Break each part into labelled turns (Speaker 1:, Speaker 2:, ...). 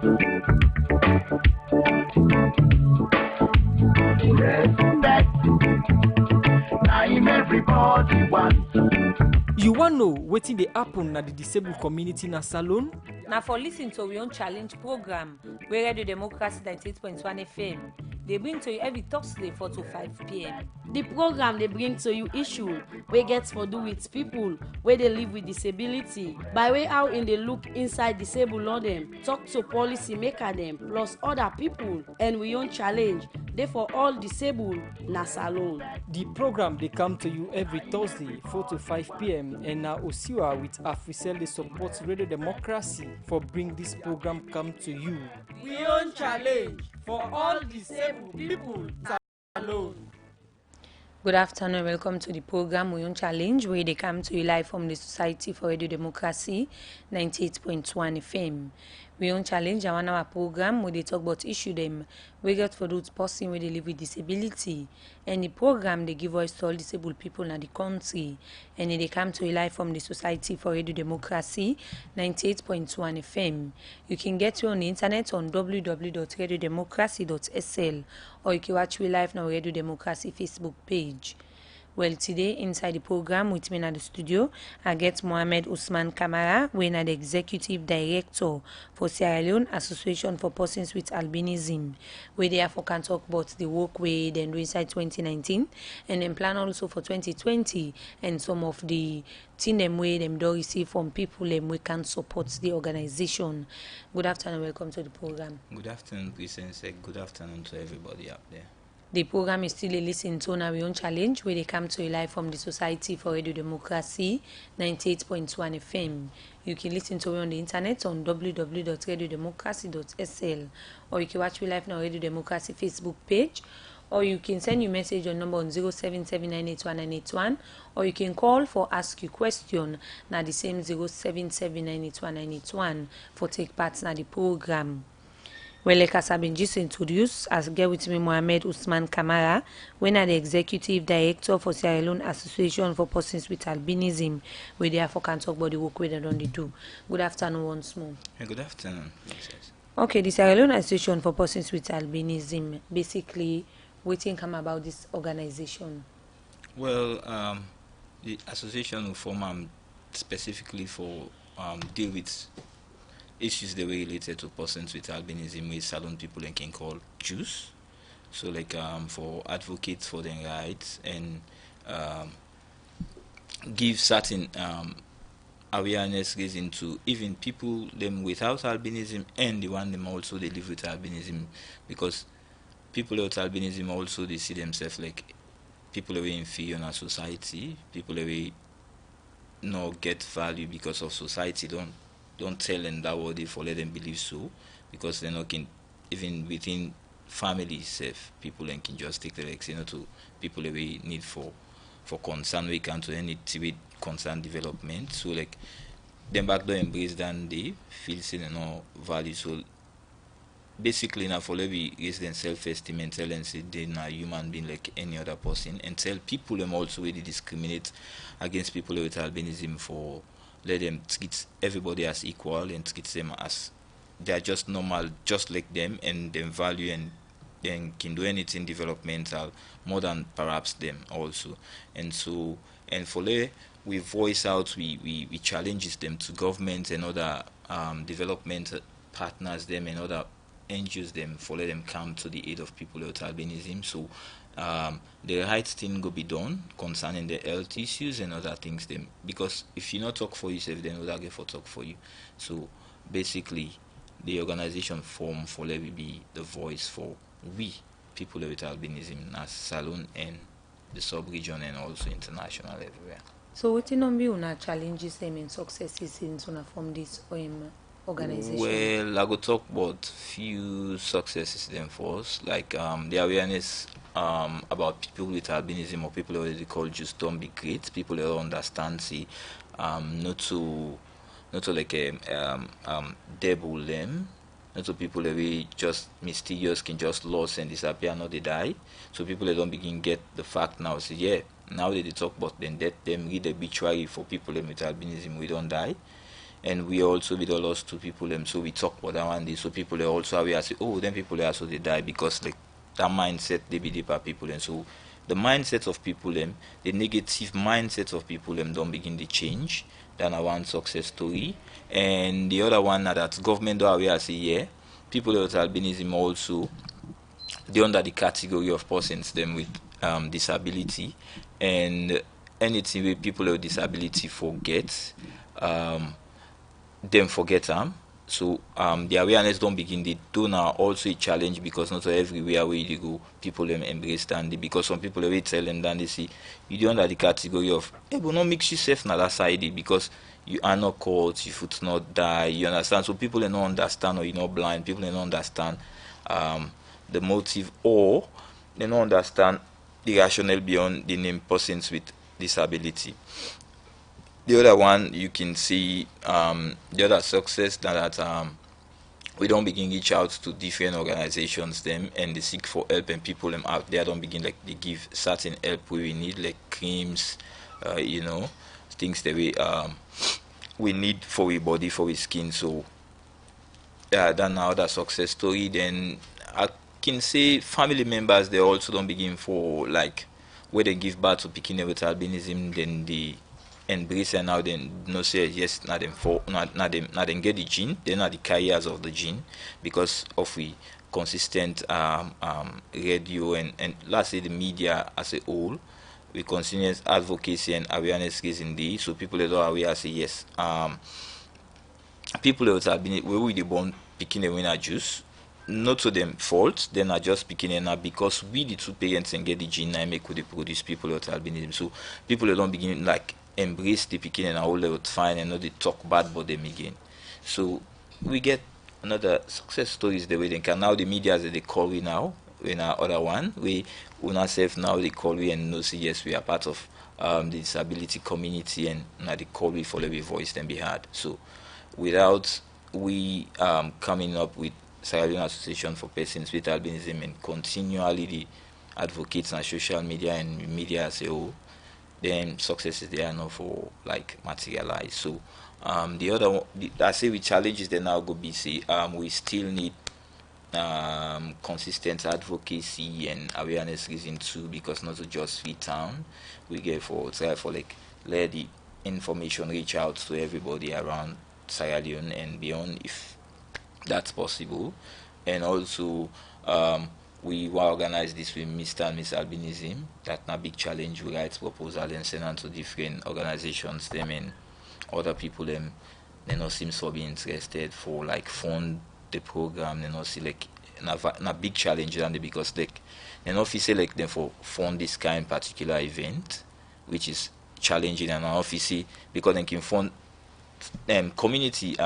Speaker 1: Time everybody wants.
Speaker 2: You wan know wetin dey happen na the disabled community na salon?
Speaker 3: Na for listening to we own challenge program wey Radio Democracy 98.1 FM dey bring to you every Thursday 4 to 5 p.m.
Speaker 4: The program dey bring to you issue wey get for do with people wey dey live with disability by way how im dey look inside disabled law dem, talk to policy maker dem plus other people, and we own challenge dey for all disabled na salon.
Speaker 2: The program dey come to you every Thursday 4 to 5 p.m. and na Osiwa with Africell dey support Radio Democracy for bring this program come to you.
Speaker 5: We own challenge for all disabled people salon.
Speaker 3: Good afternoon and welcome to the program We Own Challenge, where they come to you live from the Society for Radio Democracy 98.1 FM. We Own Challenge, our 1 hour program where they talk about issue them we get for those person where they live with disability. And the program they give voice to all disabled people in the country. And they come to you live from the Society for Radio Democracy 98.1 FM. You can get you on the internet on www.radiodemocracy.sl, or you can watch me live on Radio Democracy Facebook page. Well, today inside the program with me in the studio, I get Mohamed Usman Kamara, who is the Executive Director for Sierra Leone Association for Persons with Albinism, where they have can talk about the work we then do inside 2019 and then plan also for 2020 and some of the thing them way them do receive from people them we can support the organization. Good afternoon, welcome to the program.
Speaker 6: Good afternoon, Christian. Good afternoon to everybody up there.
Speaker 3: The program is still a listen to our own challenge where they come to you live from the Society for Radio Democracy 98.1 FM. You can listen to me on the internet on www.radiodemocracy.sl, or you can watch me live on Radio Democracy Facebook page, or you can send your message on number on 077981981, or you can call for ask you question na the same 077981981 for take part in the program. Well, like as I've been just introduced, as get with me Mohamed Usman Kamara, when I'm the Executive Director for Sierra Leone Association for Persons with Albinism, where they therefore can talk about the work we don't do. Good afternoon once more.
Speaker 6: Good afternoon.
Speaker 3: Okay, the Sierra Leone Association for Persons with Albinism, basically, what think about this organization?
Speaker 6: Well, the association will form specifically for deal with issues that were related to persons with albinism, with salon people and can call Jews. So like for advocates for their rights and give certain awareness raising to even people them without albinism and the one them also they live with albinism, because people with albinism also they see themselves like people away inferior in our society, people away not get value because of society don't tell them that what they for let them believe so, because they're not can even within families safe people and can just take the legs to people that we need for concern we can to any TV concern development. So like them back there embrace than they feel seen and no value. So basically now for we raise them self-esteem and tell them say they're a human being like any other person, and tell people them also really discriminate against people with albinism for let them treat everybody as equal and treat them as they are just normal, just like them, and them value and then can do anything developmental more than perhaps them also. And so, and for we voice out, we challenges them to government and other development partners them and other NGOs them for let them come to the aid of people with albinism. So the right thing go be done concerning the health issues and other things them, because if you not talk for yourself then other get for talk for you. So basically the organization form for let be the voice for we people with albinism as Salon and the sub-region and also international everywhere.
Speaker 3: So what in be una challenges them and successes in from this organization?
Speaker 6: Well, I go talk about few successes then for us, like the awareness about people with albinism or people already called just don't be great. People that understand see not to like devil them, not to people that we just mysterious can just lose and disappear, not they die. So people that don't begin get the fact now say yeah, now that they talk about then that them read the obituary for people with albinism we don't die. and we also with all us two people them, so we talk about that one day, so people are also aware say, oh, then people are also they die because like that mindset they be deeper people, and so the mindset of people them, the negative mindset of people them don't begin to change. Than a one success story, and the other one that government don't aware say, yeah, people with albinism also they under the category of persons them with disability, and anything where people with disability forget, um, them forget them. So the awareness don't begin. They do now also a challenge because not everywhere where you go, people them embrace Dandy, because some people already tell them that they see you do under the category of hey, but not mix yourself na that side because you are not caught, you foot not die, you understand. So people they don't understand, or you're not blind, people they don't understand um the motive, or they don't understand the rationale beyond the name persons with disability. The other one you can see the other success that we don't begin reach out to different organizations them, and they seek for help, and people them out there don't begin like they give certain help we need like creams, things that we need for our body, for our skin. So yeah, then another success story. Then I can say family members they also don't begin for like where they give birth to picking with albinism, then they embrace, and now then no say yes, not them for not them get the gene, they're not the carriers of the gene because of we consistent radio and let's say the media as a whole, we continuous advocacy and awareness raising the, so people that are aware say yes, people that have been where we the born picking a winner juice, not to them fault, then are just picking it up because we the two parents and get the gene and make with the produce people that albinism. So people that don't begin like embrace the picking and all that fine and not they talk bad about them again. So we get another success stories the way they can now the media that they call we now in our other one we ourselves now they call we and know see yes we are part of the disability community, and now they call we for every voice then be heard. So without we coming up with Sierra Leone Association for Persons with Albinism and continually the advocates on social media and media as a whole, then success is there now for like materialize. So the other one, I say with challenges they now go BC, we still need consistent advocacy and awareness reason too, because not to just free town, we get for try for like let the information reach out to everybody around Sierra Leone and beyond if that's possible. And also we will organize this with Mr. and Miss Albinism. That's a big challenge. We write proposal and send out to different organizations them and other people them they not seems to be interested for like fund the program. They not see like a big challenge than because like they not say like them for fund this kind particular event, which is challenging, and obviously because they can fund community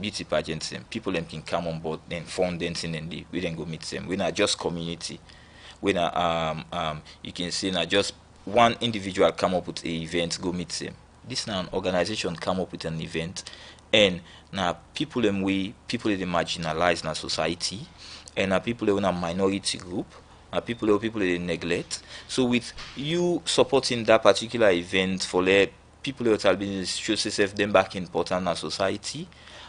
Speaker 6: beauty pageants and people them can come on board then fund dancing and we then go meet them. We not just community. We not you can see not just one individual come up with a event go meet them. This now an organization come up with an event, and now people them we people they marginalized in our society, and now people they in a minority group, people they neglect. So with you supporting that particular event for let people with albinism show themselves them back important in our society,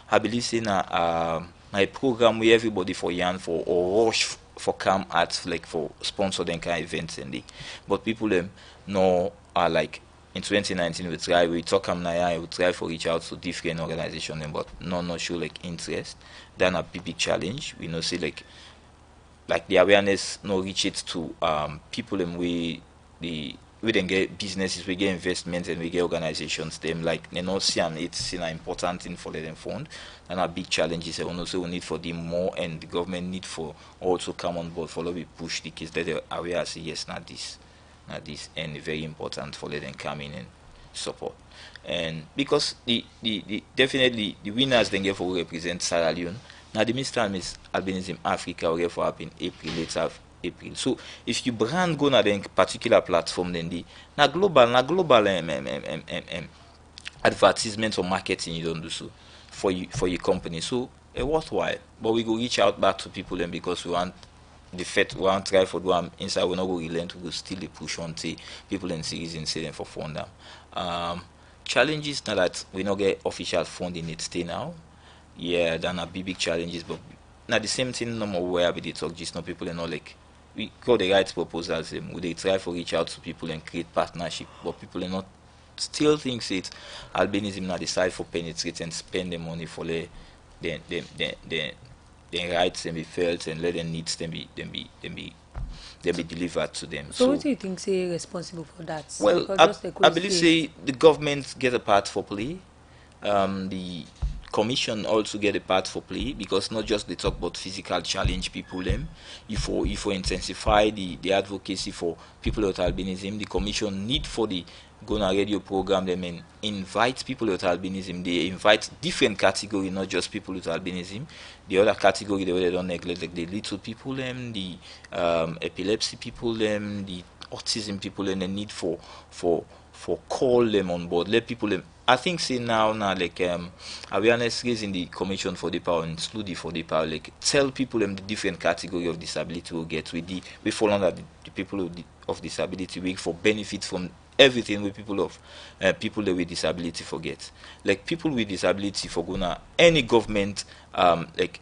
Speaker 6: I believe say na a program where everybody for yarn for or rush for come at like for sponsor them kind of events and but people them no are like in 2019 we talk we try for reach out to different organizations but not show like interest. Then a big challenge we know say like the awareness no reach it to people and we then get businesses, we get investments, and we get organizations them like see and it's an important thing for them fund. And a big challenge is also we need for them more, and the government need for also come on board for we push the case that they are aware say yes not this and very important for them come in and support. And because the definitely the winners then get for represent Sierra Leone. Now the Mr. and Miss Albinism Africa will get for happen April later April. So if you brand go na the particular platform then the na global advertisement or marketing you don't do so for your company. So worthwhile. But we go reach out back to people then because we want the fact we want try for do inside we not go relent, we go still push on to people and series and say them for fund them. challenges now that we not get official funding it still now. Yeah, than a big challenges, but now the same thing no more where we dey talk just no people and all like we got the right proposals we dey try for reach out to people and create partnership, but people are not still thinks it albinism now decide for penetrate and spend the money for the rights and be felt and let them needs them be delivered to them.
Speaker 3: So what do you think say responsible for that?
Speaker 6: Well,
Speaker 3: Because
Speaker 6: I,
Speaker 3: just a
Speaker 6: I
Speaker 3: quick
Speaker 6: believe
Speaker 3: say-
Speaker 6: say the government get a part for play. The commission also get a part for play because not just they talk about physical challenge people them. If we intensify the advocacy for people with albinism, the commission need for the Gona radio program them and invite people with albinism. They invite different category, not just people with albinism. The other category they don't neglect like the little people them, the epilepsy people them, the autism people, and the need for call them on board, let people them. I think say now like awareness raising the commission for the power and study for the power like tell people them the different category of disability will get with the we fall under the people of disability we for benefit from everything with people that with disability forget like people with disability for gonna any government like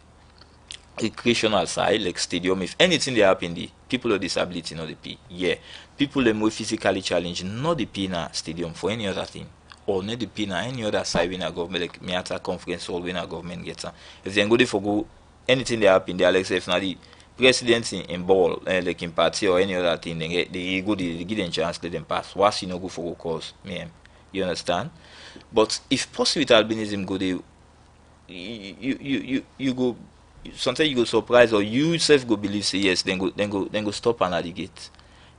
Speaker 6: recreational side like stadium if anything they happen the people with disability not the pay yeah people them with physically challenged not the pay na stadium for any other thing or not the pay na any other side when a government like Miata conference or when a government gets if they go there for go anything they happen they like say if not the president in ball like in party or any other thing they go they give them chance let them pass once you know go for go cause me you understand but if possible with albinism go they you go sometimes you go surprise or you self go believe say yes then go stop and at the gate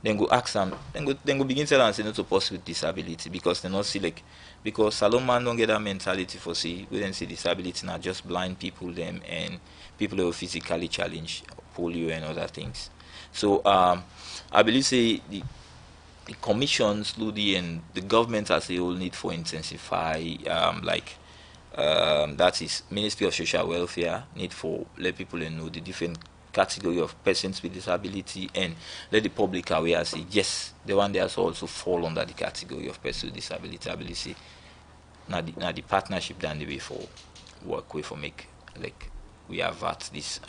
Speaker 6: then go ask them then go begin tell them say no to possible with disability because they not see like because Salomon don't get that mentality for see we then see disability not just blind people them and people who are physically challenged polio and other things so I believe say the commission slowly and the government as a whole need for intensify that is Ministry of Social Welfare need for let people know the different category of persons with disability and let the public aware say yes the one there also fall under the category of persons with disability. I believe say now the partnership than the way for work way for make like we avert this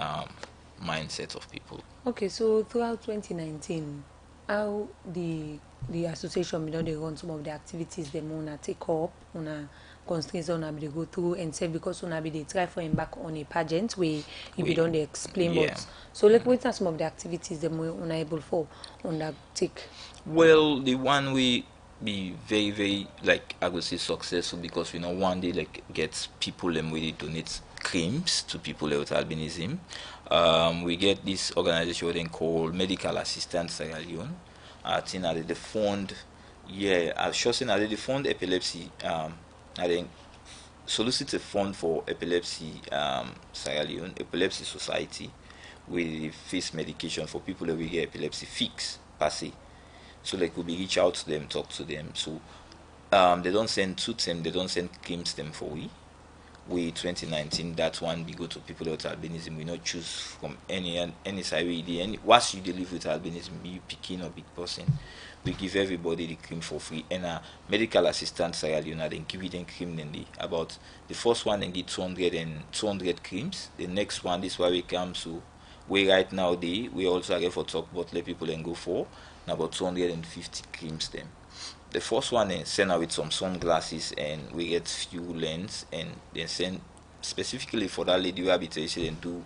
Speaker 6: mindset of people.
Speaker 3: Okay, so throughout 2019, how the association you know they run some of the activities they wanna take up, wanna constraints on they go through and say because on they try for embark on a pageant where you be done they explain
Speaker 6: yeah.
Speaker 3: but so like what are some of the activities they more unable for undertake?
Speaker 6: Well, the one we be very like I would say successful because we know one day like get people and we donate creams to people with albinism. We get this organization then called Medical Assistance Sierra Leone. I think that they fund I sure saying that they fund epilepsy I think solicit a fund for epilepsy Sierra Leone Epilepsy Society with face medication for people that will get epilepsy fix per se. So like we reach out to them, talk to them. So they don't send to them, they don't send claims them for we 2019 that one we go to people with albinism. We not choose from any side we any once you live with albinism, you picking or big person. We give everybody the cream for free and medical assistant Sierra Leone then give them cream then about the first one and get 200 creams. The next one this why we come so we right now we also again for talk about let people and go for about 250 creams them. The first one is send out with some sunglasses and we get few lens and then send specifically for that lady rehabilitation and do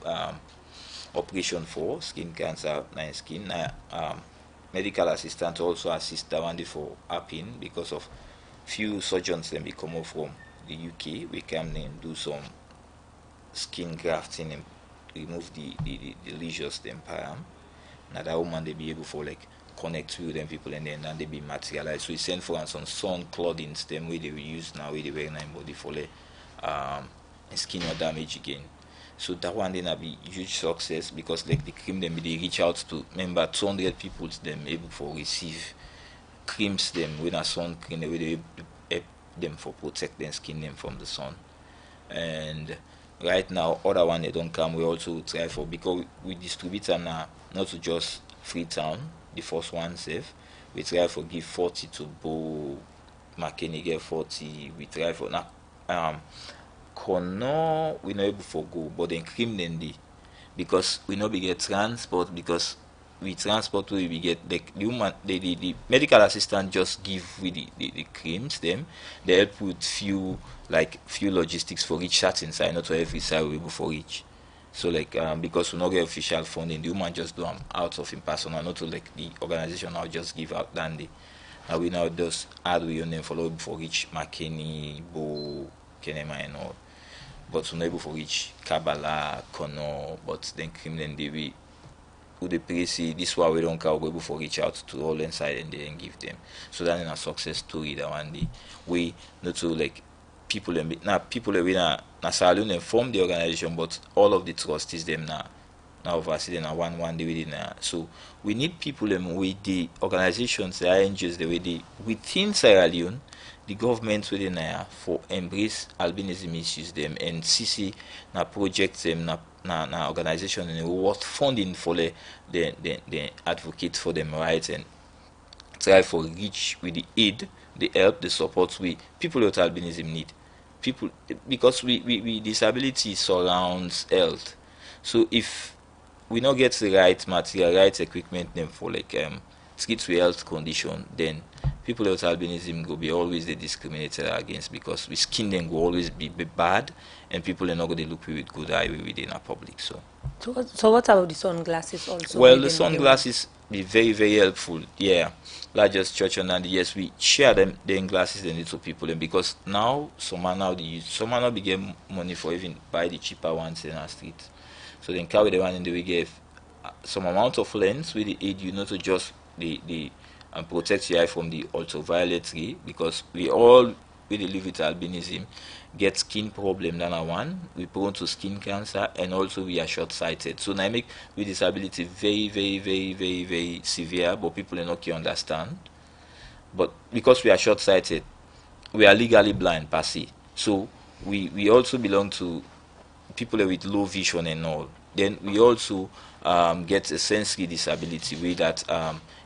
Speaker 6: operation for skin cancer and skin medical assistant also assist that one for happen because of few surgeons then we come up from the UK we come and do some skin grafting and remove the lesions them now that woman they be able for like connect with them people and then they be materialized. So we send for some sun clothing them where they will use now where they wear in body for like skin or damage again. So that one then be huge success because like the cream them they reach out to remember 200 people them able for receive creams them with a sun cream where they help them for protect their skin them from the sun. And right now other one they don't come we also try for because we distribute them now not to just Freetown the first one safe we try for give 40 to Bo McKinney get 40, we try for now. Kono we not able for go, but then cream then the because we not be get transport because we transport we get the human the medical assistant just give with the creams them they help with few logistics for each chat inside not to every side we able for each. So because we not get official funding, the woman just do out of in personal, not to like the organization now just give out dandy. And we now just add we your name follow for each McKinney, Bo, Kenema and all. But we not able for each Kabbalah, Kono, but then criminal we who they pay see this why we don't care we able for reach out to all inside and then give them. So that's a success story that one day we not to like people we na salon and form the organization, but all of the trustees them now oversee them one day within so we need people with the organizations, the NGOs the way they within Sierra Leone, the government within for embrace albinism issues them and CC na projects them na organization and worth funding for the advocate for them rights and try for reach with the aid, the help, the support we people with albinism need. People because we disability surrounds health. So if we not get the right material, right equipment them for skits with health condition, then people with albinism go be always the discriminated against because we skin them go always be bad and people are not going to look with good eye within our public. So
Speaker 3: what about the sunglasses also?
Speaker 6: Well, the sunglasses be very, very helpful. Yeah. Largest church and yes, we share them glasses and little people and because now some now be get money for even buy the cheaper ones in our street. So then carry the one and we give some amount of lens with the aid you know to just the and protect your eye from the ultraviolet ray because we all really live with albinism get skin problem number one, we prone to skin cancer and also we are short-sighted. So now I make with disability very, very, very, very, very severe, but people are not understand. But because we are short-sighted, we are legally blind per se. So we also belong to people with low vision and all. Then we also get a sensory disability where that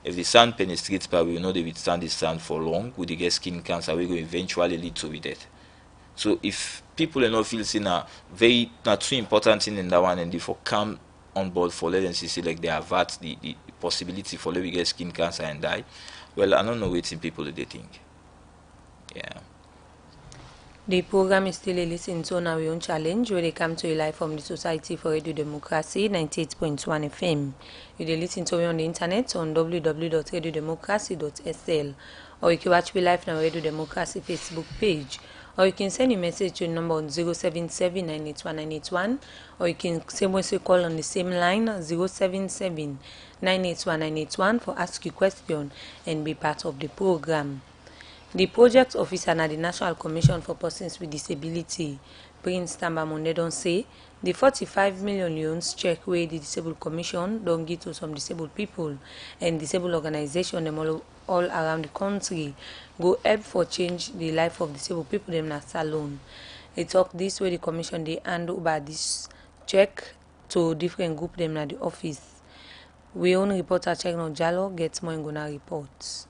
Speaker 6: if the sun penetrates, but we know they withstand the sun for long, we get skin cancer, we will eventually lead to death. So if people are not feeling not too important thing in that one and they for come on board for let them see like they avert the possibility for let we get skin cancer and die, well I don't know what people they think. Yeah.
Speaker 3: The program is still a listen to on our own challenge where they come to you live from the Society for Radio Democracy 98.1 FM. You can listen to me on the internet on www.radiodemocracy.sl or you can watch me live on Radio Democracy Facebook page. Or you can send a message to the number on 077-981-981 or you can same way call on the same line 077-981-981 for ask your question and be part of the program. The project officer at the National Commission for Persons with Disability, Prince Tamba Mondedon say the 45 million loans check where the Disabled Commission don't give to some disabled people and disabled organizations them all around the country go help for change the life of disabled people them na salon. They talk this way the commission they hand over this check to different group them at the office. We own reporter check no Jalo gets more in gonna reports.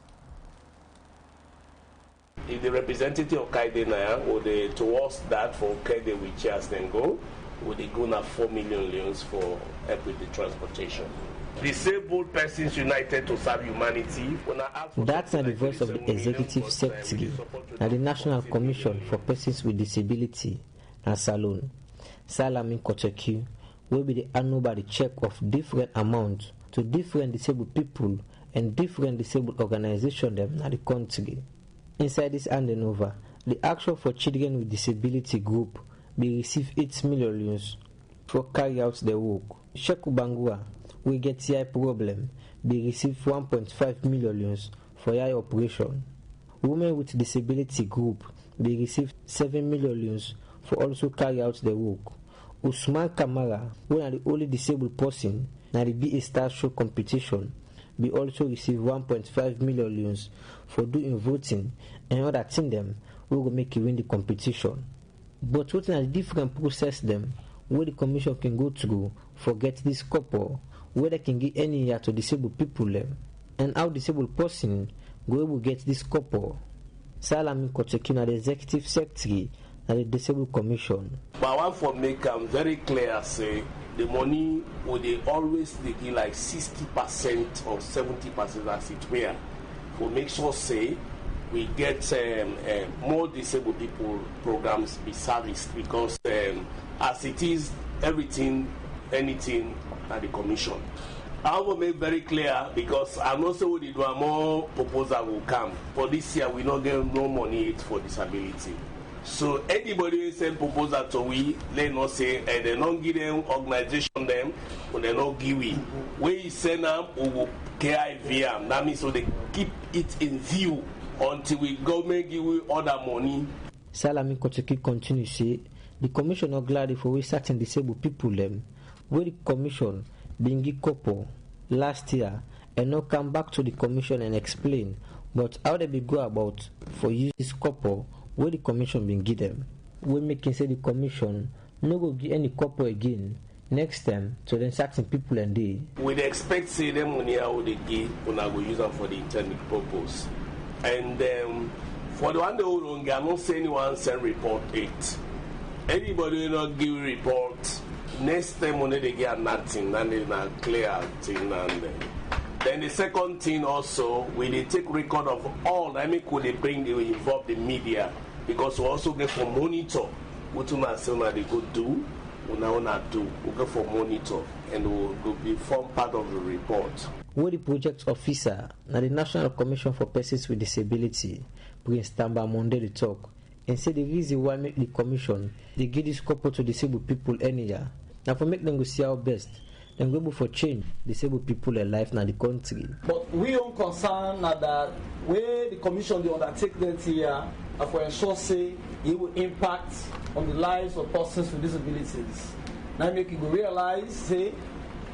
Speaker 7: If the representative of Kaide Naya or the towards that for Kaide we chairs then go, would they go now 4 million loans for help with the transportation? Disabled Persons United to Serve Humanity.
Speaker 8: That's not the voice of the Executive Secretary at the National Commission for Persons with Disability and Salon. Salamin Koteku will be the annual by the check of different amounts to different disabled people and different disabled organizations in the country. Inside this handing over, the Action for Children with Disability group will receive 8 million for carry out the work. Sheku Bangua will get CI problem, will receive 1.5 million for eye operation. Women with Disability group will receive 7 million for also carry out the work. Usman Kamara, who are the only disabled person in the BA Star Show competition, we also receive 1.5 million for doing voting and other things them we will make you win the competition. But what are the different process them where the commission can go through for get this couple where they can get any year to disabled people them and how disabled person go able get this couple. Salamin Kocheki na the executive secretary na the Disabled Commission.
Speaker 7: But I want for make very clear say the money would they always they give like 60% or 70% as it were. For make sure say we get more disabled people programs be serviced because as it is anything at the commission. I will make very clear because I know so we do more proposal will come. For this year we not get no money for disability. So anybody who send proposal to we, they not say they don't give them organization them, or they not give we. When you send them, we will KIVM. That means so they keep it in view until we government give we other money.
Speaker 8: Salamin Kocheki continue say the commission are glad for we certain disabled people them. Where the commission being give couple last year and now come back to the commission and explain but how they be go about for use this couple where the commission been give them. We making say the commission no go give any couple again next time to then certain people and they.
Speaker 7: We expect say them money how they give when I go use them for the intended purpose. And for the one that don't get, I don't say anyone send report it. Anybody will not give report. Next time when they get nothing, then they not clear thing and then the second thing also, we they take record of all. I mean, could they bring they involve the media because we also get for monitor. What you say they go do, we now not do. We go for monitor and we will be form part of the report.
Speaker 8: Where the project officer now the National Commission for Persons with Disability, Prince Tamba Monday to talk and say the reason why make the commission they give this couple to disabled people any year. Now for make them go see our best, then go for change disabled people in life now the country.
Speaker 9: But we are concerned that where the commission they undertake that here for ensure say it will impact on the lives of persons with disabilities. Now make you go realize say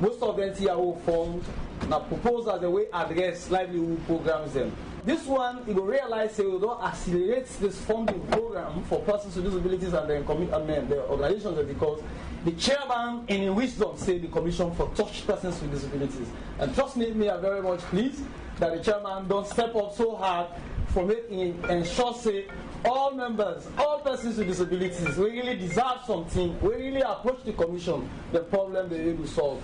Speaker 9: most of them here will formed now propose as a way address livelihood programs them. This one, you will realize say we don't accelerate this funding program for persons with disabilities and the organizations because the chairman in wisdom say the commission for touch persons with disabilities. And trust me, I'm very much pleased that the chairman don't step up so hard for making ensure say all members, all persons with disabilities, we really deserve something, we really approach the commission, the problem they will solve.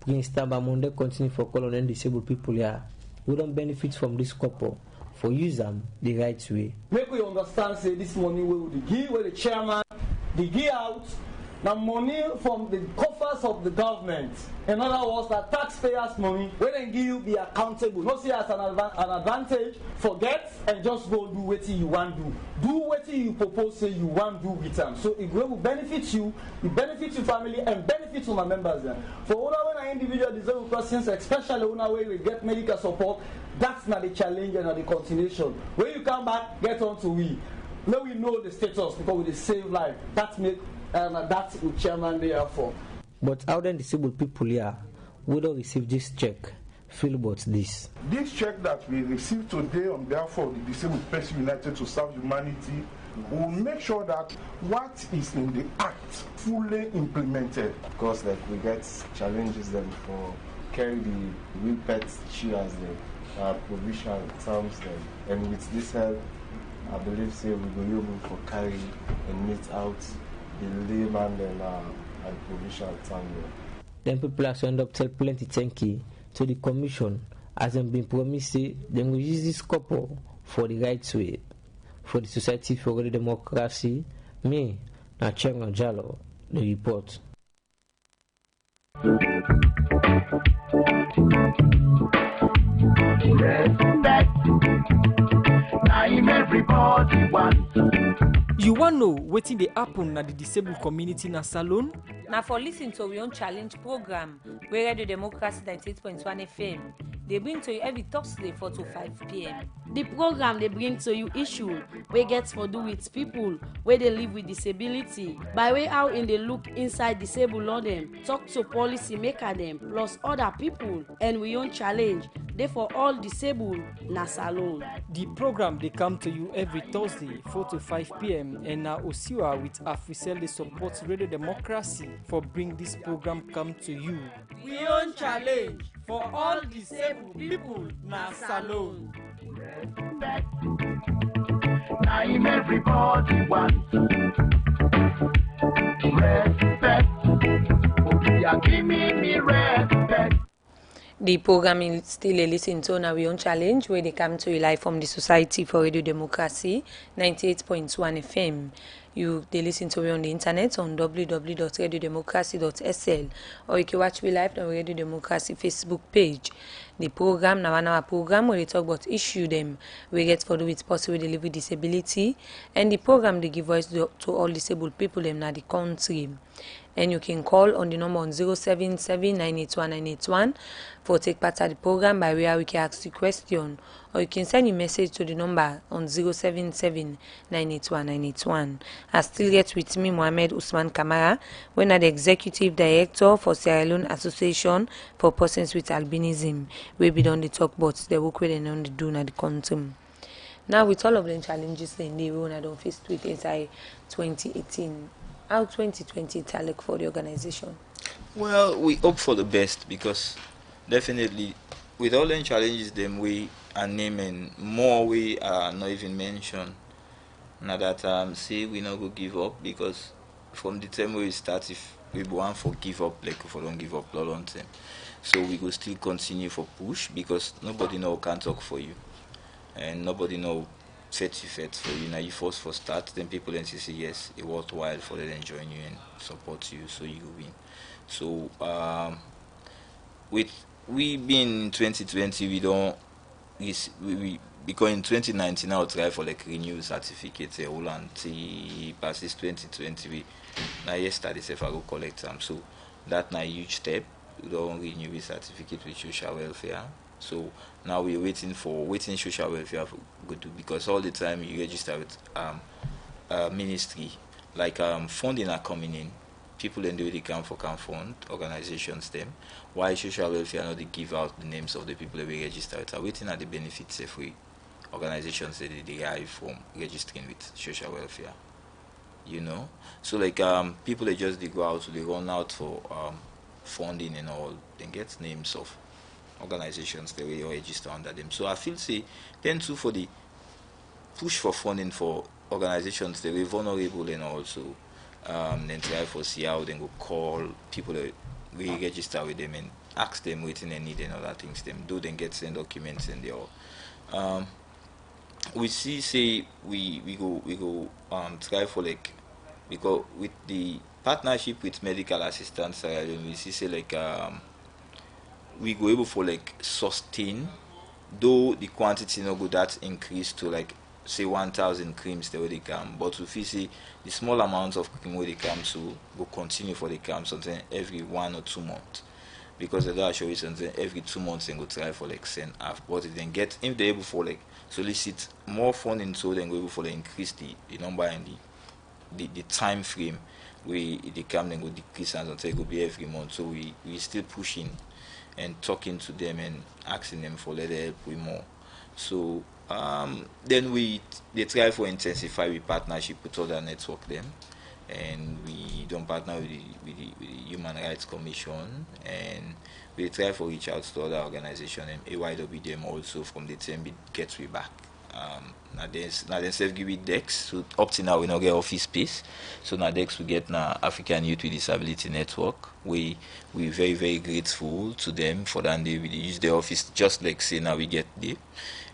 Speaker 8: Prince Tamba Monday continue for calling on disabled people here who don't benefit from this couple for use them the right way.
Speaker 9: Make we understand say this money we will give where the chairman they give out the money from the coffers of the government. In other words, that taxpayers' money, when they give, be accountable. Not see as an advantage, forget and just go do what you want to do. Do what you propose, say you want to do with them. So it will benefit you, it benefits your family, and benefits my members. For all our individual disabled persons, especially when we get medical support, that's not the challenge and not the continuation. When you come back, get on to we. Now we know the status because we save life. That make that's the chairman there for.
Speaker 8: But how then disabled people here will not receive this check? Feel about this.
Speaker 10: This check that we receive today on behalf of the Disabled Persons United to Serve Humanity will make sure that what is in the act fully implemented.
Speaker 11: Of course, like we get challenges then for carry the wheel pets chairs then provision terms then, and with this help, I believe say we will be able to carry and meet out the layman and provisional time.
Speaker 8: Then people have end up tell plenty thank you to the commission as them been promised say they will use this couple for the right way for the Society for the Democracy. Me, na Chenga Jalo, the report.
Speaker 1: Everybody wants.
Speaker 2: You want know wetin dey happen na the disabled community na Salone?
Speaker 3: Now for listening to our own challenge program, we Radio Democracy 98.1 FM. They bring to you every Thursday 4 to 5 p.m.
Speaker 4: The program they bring to you issue we get for do with people where they live with disability. By way how in they look inside disabled law them, talk to policy maker them, plus other people, and we own challenge. They for all disabled na Salone.
Speaker 2: The program they come to you every Thursday 4 to 5 p.m. and now Osiwa with Africell they support Radio Democracy for bring this program come to you.
Speaker 5: We own challenge for all disabled people na Salone.
Speaker 1: time everybody wants. Respect. Oh, yeah, give me respect.
Speaker 3: The program is still a listen to on our own challenge where they come to you live from the Society for Radio Democracy 98.1 FM. They listen to me on the internet on www.radiodemocracy.sl, or you can watch me live on Radio Democracy Facebook page. The program now our program where they talk about issue them we get for do with person with living disability, and the program they give voice to all disabled people them in the country. And you can call on the number on 077-981-981 for take part of the program by where we can ask the question, or you can send a message to the number on 077-981-981. I still get with me Mohamed Usman Kamara, when I'm the Executive Director for Sierra Leone Association for Persons with Albinism. We be done the talk about the work we on the do in the country. Now with all of the challenges in the room I don't face with INSAI 2018. How 2020 look for the organization?
Speaker 6: Well, we hope for the best, because definitely with all the challenges them we are naming, more we are not even mentioned. Now that say we not go give up, because from the time we start, if we want for give up, like if we don't give up long time, so we will still continue for push, because nobody know can talk for you, and nobody know set for you. Now you force for start, then people then say yes, it's worthwhile for them to join you and support you, so you win. So with we being in 2020, we don't we because in 2019 I'll try for like renew certificate all until passes 2020. We now yesterday if I go collect them, so that na huge step. We don't renew the certificate with social welfare. So now we're waiting social welfare for go to, because all the time you register with ministry, like funding are coming in, people then do they can fund organizations them. Why social welfare not they give out the names of the people that we register with? Are waiting at the benefits if we organizations that they derive from registering with social welfare. So like people that just they go out, so they run out for funding and all, then get names of organizations that we register under them. So I feel say then too for the push for funding for organizations that we vulnerable, and also then try for see how they go call people that we register with them and ask them waiting and need and other things them do, then get send documents and they all. We see say we go try for like, because with the partnership with medical assistants, we see say like we go able for like sustain, though the quantity no go that increase to like say 1,000 creams the way they come, but if you see the small amounts of cream where they come, so go continue for the camp something every 1 or 2 months, because they don't show you something every 2 months and go try for like send half, but if they're able for like solicit more funding, so then go able for like increase the number and the time frame where they come, then go decrease and until it go be every month. So we still pushing and talking to them and asking them for let help with more. So then they try for intensify with partnership with other network them, and we don't partner with the Human Rights Commission, and we try for reach out to other organizations and AYW them also from the time it gets we back. Now then self give it Dex, so up to now we not get office space, so now Dex we get now African Youth with Disability Network. We very very grateful to them for that. They really use the office just like say now we get there,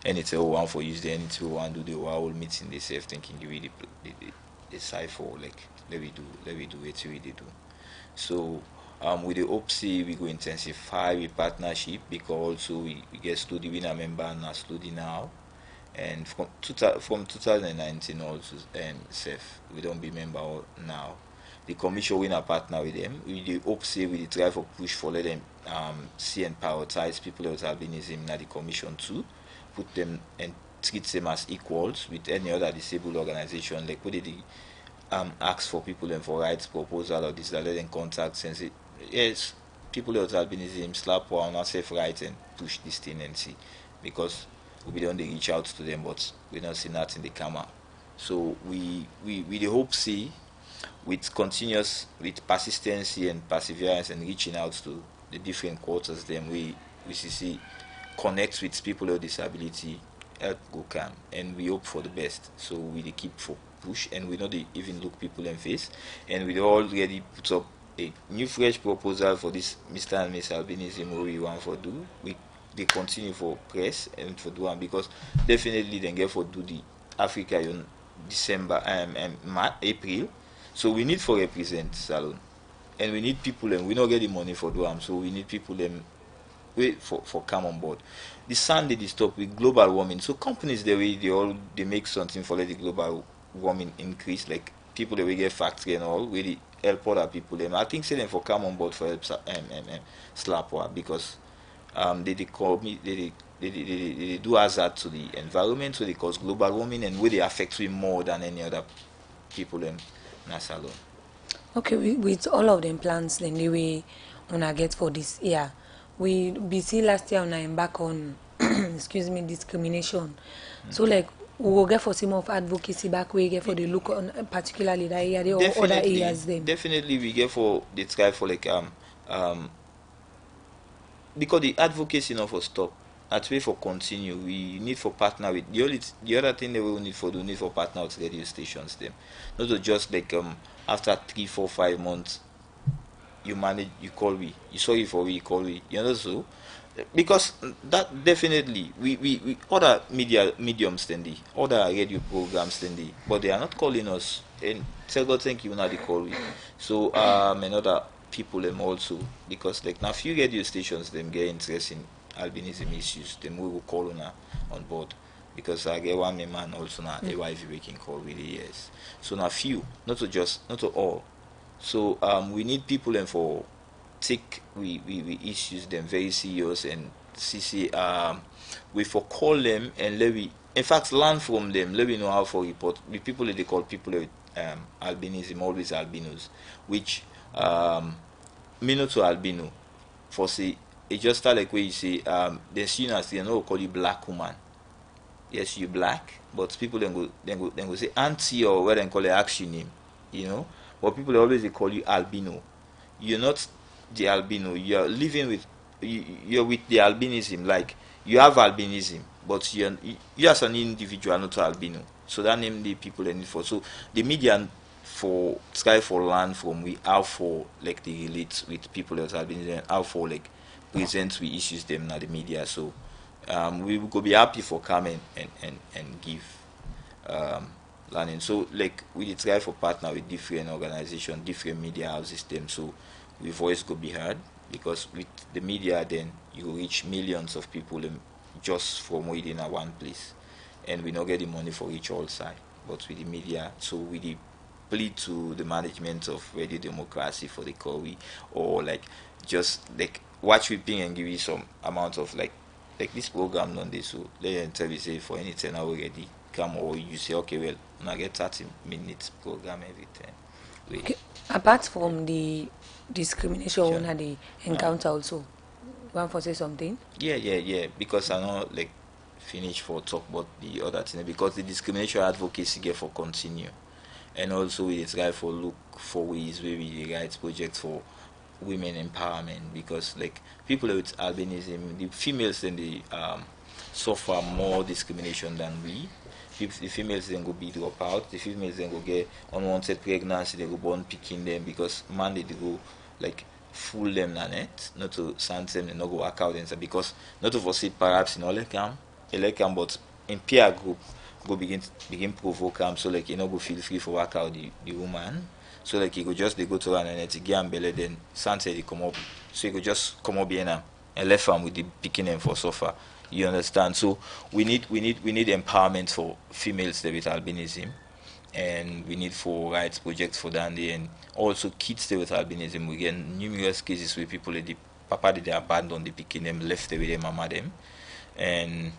Speaker 6: and it's all one for use there, and we want to do the whole meeting they self thinking give it the cipher like let we do it we do. So with the hope say we go intensify with partnership, because also we get study winner member and now study now. And from 2019 also, we don't be member now. The commission we not partner with them. We the hope say we try for push for let them see and prioritize people with albinism in the commission too, put them and treat them as equals with any other disabled organization. Like what did ask for people and for rights proposal or this, that let them contact and say yes, people with albinism slap on our safe rights and push this thing and see, because we don't reach out to them, but we don't see nothing they come out. So we the hope see with persistency and perseverance and reaching out to the different quarters, then we see connect with people with disability help go calm, and we hope for the best. So we dey keep for push, and we not dey even look people in face, and we already put up a new fresh proposal for this Mr. and Miss Albinism wey we want for do. We they continue for press and for do one, because definitely they get for do the Africa in December April. So we need for represent Salon, and we need people, and we not get the money for do them. So we need people them wait for come on board. The sun they stop with global warming. So companies they make something for let the global warming increase, like people that we get factory and all really help other people them. I think say them for come on board for help slap war, because they call me they do hazard to the environment, so they cause global warming, and where they affect we more than any other people them alone.
Speaker 3: Okay, with all of them plans then the way una get for this year, we see last year una embark on excuse me, discrimination. So like we will get for some of advocacy back, we get for the look on particularly that area or other areas then.
Speaker 6: Definitely we get for the try for like because the advocacy not for stop. At way for continue, we need for partner with the other thing that we will need for partner with radio stations them. Not to just like after 3, 4, 5 months you manage, you call we, you sorry for we, you call we, you know. So because that definitely we other mediums than the other radio programs than the, but they are not calling us, and tell God thank you now they call we. So and other people them also, because like now few radio stations them get interest in albinism issues, then we will call on board, because I get one man also now AYV we can call with the years. So now few, not to all. So we need people and for take we issues them very serious, and see we for call them and let we in fact learn from them, let we know how for report the people that they call people with albinism, always albinos, which minute to albino for say it just start like where you say they see you as they know call you black woman. Yes, you black, but people then go say auntie, or where they call it action name, you know. But people always they call you albino. You're not the albino. You're living with you're with the albinism. Like you have albinism, but you as an individual not albino. So that name the people they need for. So the media for try for learn from we how for like they relate with people that albinism, how for like present we issues them now the media. So we will go be happy for coming and give learning. So like we try for partner with different organizations, different media houses them, so we voice go be heard, because with the media then you reach millions of people just from within a one place, and we not get the money for each all side. But with the media, so we the plead to the management of Radio Democracy for the COWI, or like just like watch we ping and give you some amount of like this program on this, so let them tell you say for anything already come, or you say okay, well now get 30 minutes program everything.
Speaker 3: Okay. Apart from the discrimination
Speaker 6: Sure.
Speaker 3: una they encounter also, you want to say something?
Speaker 6: Yeah, because I know like finish for talk about the other thing, because the discrimination advocacy get for continue, and also we try for look for ways where we write projects for women empowerment, because like people with albinism, the females then they suffer more discrimination than we. The females then go be drop out, the females then go get unwanted pregnancy, they go born picking them, because man they go like fool them na net, not to send them, they not go work out and because not to foresee perhaps in all Elekam, but in peer group go begin provoke them, so like you know go feel free for work out the woman. So like you go just they go to run and it get and belly, then Santa they come up. So you go just come up behind them and left them with the picking them for suffer. You understand? So we need empowerment for females with albinism, and we need for rights projects for that, and also kids with albinism. We get numerous cases where people the papa did they abandon the picking them, left with their mama them, and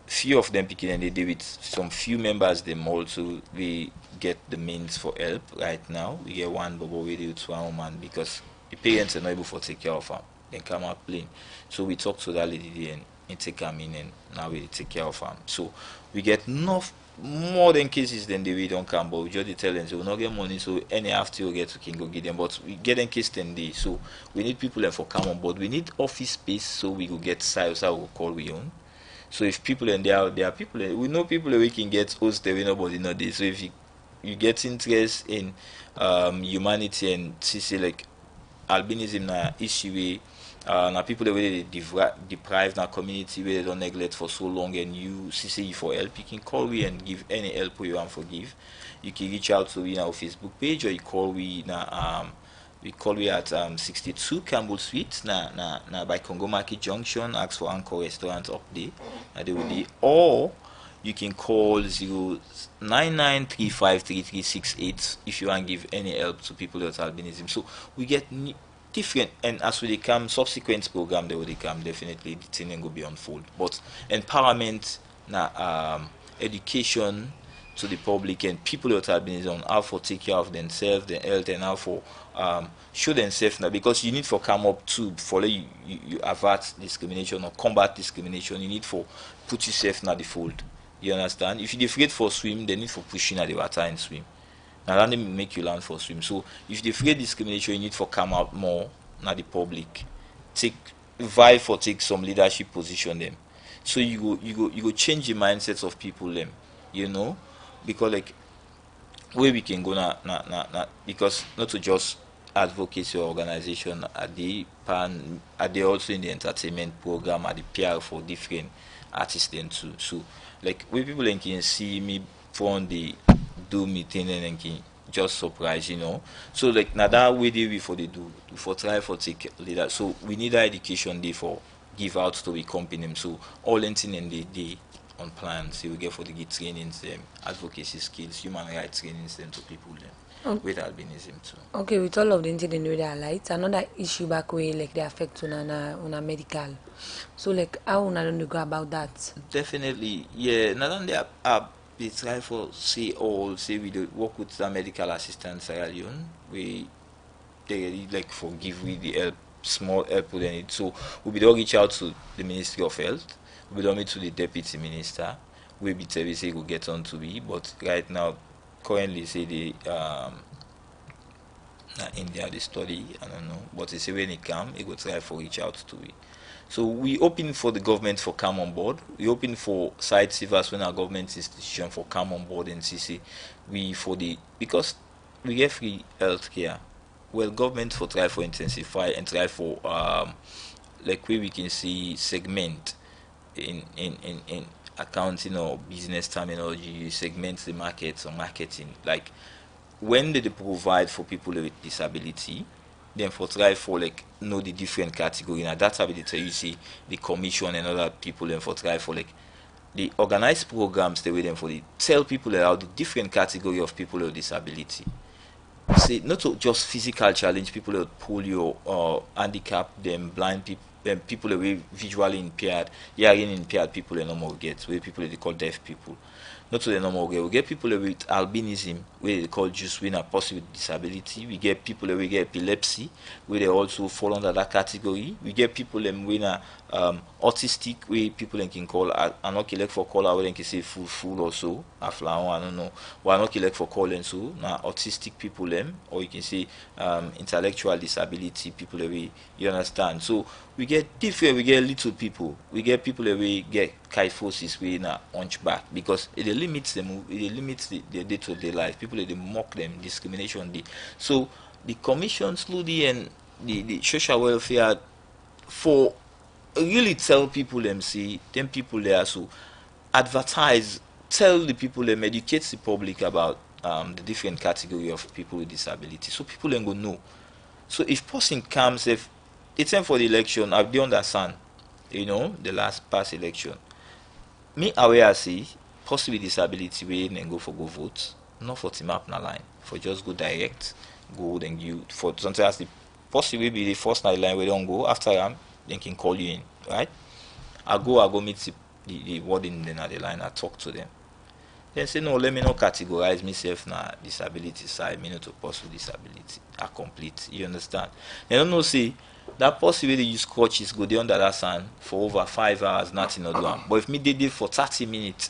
Speaker 6: few of them picking and they did with some few members them also we get the means for help right now. We get one bubble with to one woman, because the parents are not able to take care of her, then come out playing. So we talked to that lady and take her in, and now we take care of her. So we get enough more than cases than they don't come, but we just tell them so we not get money, so any after you get to can go get them, but we get them case 10 days. So we need people for come on board. We need office space, so we will get sites, how we call we own. So if people and there are people we know people we can get hosted we nobody know this. So if you get interest in humanity and see like albinism na issue wey na people wey dey deprive na community wey they don neglect for so long, and you see you for help, you can call we and give any help wey you want for give. You can reach out to we in our Facebook page, or you call we na we call we at 62 Campbell Street na by Congo Market Junction. Ask for Anchor Restaurant up there, they will be, or you can call 099353368 if you want to give any help to people with albinism. So we get different, and as we come subsequent program, they will come definitely the thing will be unfold. But empowerment na education to the public and people with albinism, how for take care of themselves, their health, and how for show themselves now, because you need for come up to follow you avert discrimination or combat discrimination. You need for put yourself now the fold. You understand? If you're afraid for swim, they need for pushing at the water and swim. Now that make you learn for swim. So if you're afraid discrimination, you need for come out more now the public. Vie for take some leadership position them. So you go change the mindsets of people them. You know? Because like where we can go now because not to just advocacy organization are they also in the entertainment program, are the PR for different artists then too. So like where people can see me from the do meeting and can just surprise, you know. So like now that way they for they do for try for take leader. So we need that education day for give out to the company. So all anything in the day on plans, so we get for the get trainings, advocacy skills, human rights trainings them to people them with albinism too.
Speaker 3: Okay, with all of the incident with their lights, another issue back way like they affect on a medical. So like how una don't go about that?
Speaker 6: Definitely, yeah. Not only they try for say we do work with the medical assistants Sierra Leone. They like for give we the help, small help with it. So we will reach out to the Ministry of Health. We will meet to the Deputy Minister. We be tell we say go get on to be, but right now currently say they India they study, I don't know. But they say when it come, it go try for reach out to we. So we open for the government for come on board. We open for side savers when our government institution for come on board and see we for the because we get free health care. Well, government for try for intensify and try for like where we can see segment in accounting or business terminology, you segment the markets or marketing. Like when they provide for people with disability, then for try for like know the different category. Now that's how they tell you see the commission and other people and for try for like the organized programs they with them for the tell people about the different category of people with disability. Say not to just physical challenge people with polio or handicap them, blind people, people who are visually impaired, hearing impaired people and normal get where people they call deaf people. Not to the normal get. We get people with albinism, where they call just when a person with disability. We get people who get epilepsy, where they also fall under that category. We get people when autistic, where people can call are not elect for call where they can say full or so, a flower, I don't know. We are not elect for calling so now autistic people or you can say intellectual disability people you understand. So we get different, we get little people, we get people that we get kyphosis we na hunchback because it limits them, it limits their day-to-day life. People they mock them, discrimination day. So the commission slowly and the social welfare for really tell people them see them people there so advertise, tell the people them, educate the public about the different category of people with disability. So people then go know. So if person comes, if it's time for the election, I've done understand, you know, the last past election. Me aware I see person with disability we and go vote, not for team up na line, for just go direct, go then you for something as the person will be the first night line we don't go after they can call you in, right? I go meet the warden then at the line, I talk to them. Then say no, let me not categorize myself na disability side, me not to pursue disability. I complete. You understand? They don't know say that person where they use crutches go there under that sun for over 5 hours, nothing not do. But if me did it for 30 minutes,